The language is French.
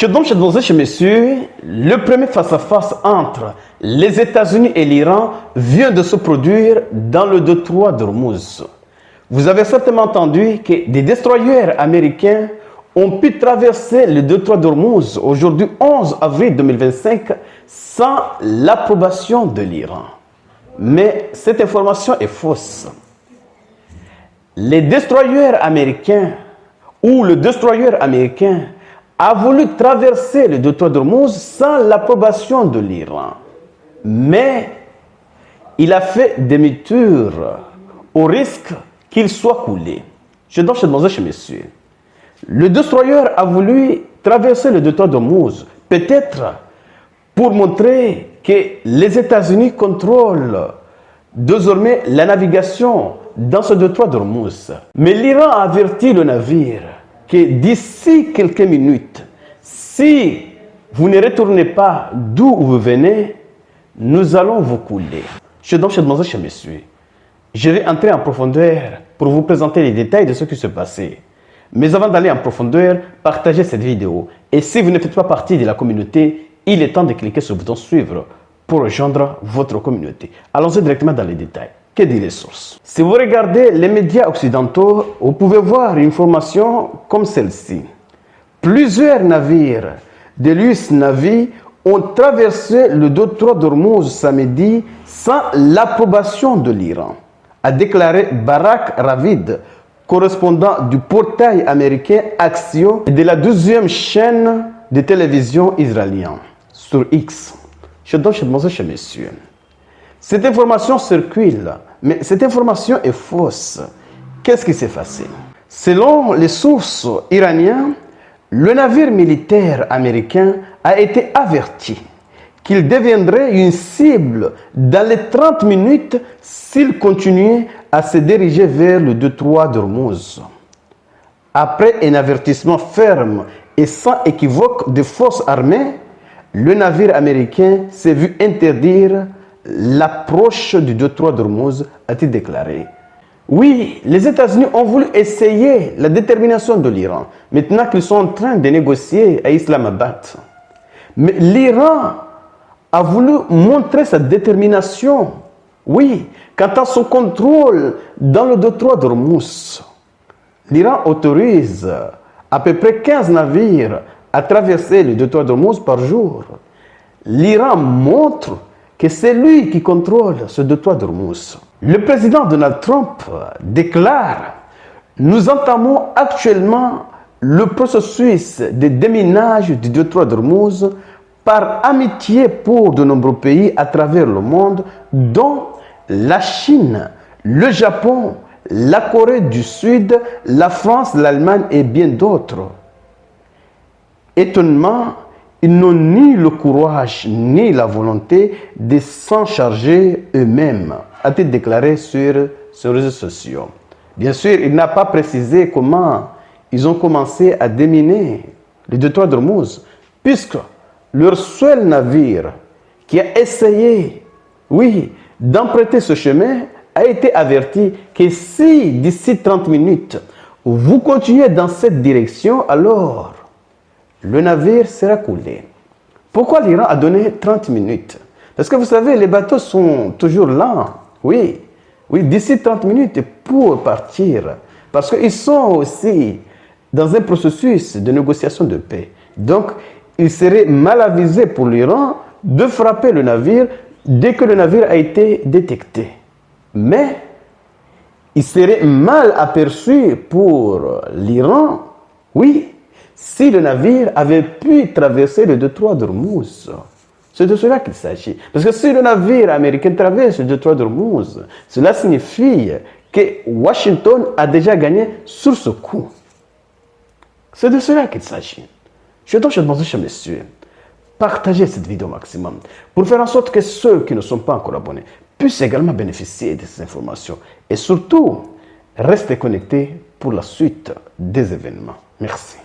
Chez messieurs, le premier face-à-face entre les États-Unis et l'Iran vient de se produire dans le détroit d'Ormuz. Vous avez certainement entendu que des destroyers américains ont pu traverser le détroit d'Ormuz aujourd'hui 11 avril 2025 sans l'approbation de l'Iran. Mais cette information est fausse. Les destroyers américains ou le destroyer américain a voulu traverser le détroit d'Ormuz sans l'approbation de l'Iran. Mais il a fait demi-tour au risque qu'il soit coulé. Chez messieurs, le destroyer a voulu traverser le détroit d'Ormuz, peut-être pour montrer que les États-Unis contrôlent désormais la navigation dans ce détroit d'Ormuz. Mais l'Iran a averti le navire que d'ici quelques minutes, si vous ne retournez pas d'où vous venez, nous allons vous couler. Chez messieurs, je vais entrer en profondeur pour vous présenter les détails de ce qui s'est passé. Mais avant d'aller en profondeur, partagez cette vidéo. Et si vous ne faites pas partie de la communauté, il est temps de cliquer sur le bouton suivre pour rejoindre votre communauté. Allons-y directement dans les détails. Que disent les sources? Si vous regardez les médias occidentaux, vous pouvez voir une information comme celle-ci. Plusieurs navires de l'US Navy ont traversé le détroit d'Ormuz samedi sans l'approbation de l'Iran, a déclaré Barak Ravid, correspondant du portail américain Axios et de la 12e chaîne de télévision israélienne sur X. Chez messieurs. Cette information circule, mais cette information est fausse. Qu'est-ce qui s'est passé? Selon les sources iraniennes, le navire militaire américain a été averti qu'il deviendrait une cible dans les 30 minutes s'il continuait à se diriger vers le détroit d'Ormuz. Après un avertissement ferme et sans équivoque des forces armées, le navire américain s'est vu interdire l'approche du détroit d'Ormuz, a-t-il déclaré. Oui, les États-Unis ont voulu essayer la détermination de l'Iran, maintenant qu'ils sont en train de négocier à Islamabad. Mais l'Iran a voulu montrer sa détermination, oui, quant à son contrôle dans le détroit d'Ormuz. L'Iran autorise à peu près 15 navires à traverser le détroit d'Ormuz par jour. L'Iran montre que c'est lui qui contrôle ce détroit d'Ormuz. Le président Donald Trump déclare « Nous entamons actuellement le processus de déminage du détroit d'Ormuz par amitié pour de nombreux pays à travers le monde, dont la Chine, le Japon, la Corée du Sud, la France, l'Allemagne et bien d'autres. » Étonnement, ils n'ont ni le courage ni la volonté de s'en charger eux-mêmes, a-t-il déclaré sur ses réseaux sociaux. Bien sûr, il n'a pas précisé comment ils ont commencé à déminer le détroit d'Ormuz, puisque leur seul navire qui a essayé, oui, d'emprunter ce chemin a été averti que si d'ici 30 minutes, vous continuez dans cette direction, alors le navire sera coulé. Pourquoi l'Iran a donné 30 minutes? Parce que vous savez, les bateaux sont toujours lents. Oui, d'ici 30 minutes pour partir. Parce qu'ils sont aussi dans un processus de négociation de paix. Donc, il serait mal avisé pour l'Iran de frapper le navire dès que le navire a été détecté. Mais, il serait mal aperçu pour l'Iran, oui, si le navire avait pu traverser le détroit d'Ormuz. C'est de cela qu'il s'agit. Parce que si le navire américain traverse le détroit d'Ormuz, cela signifie que Washington a déjà gagné sur ce coup. C'est de cela qu'il s'agit. Je demande, chers messieurs, partagez cette vidéo au maximum pour faire en sorte que ceux qui ne sont pas encore abonnés puissent également bénéficier de ces informations. Et surtout, restez connectés pour la suite des événements. Merci.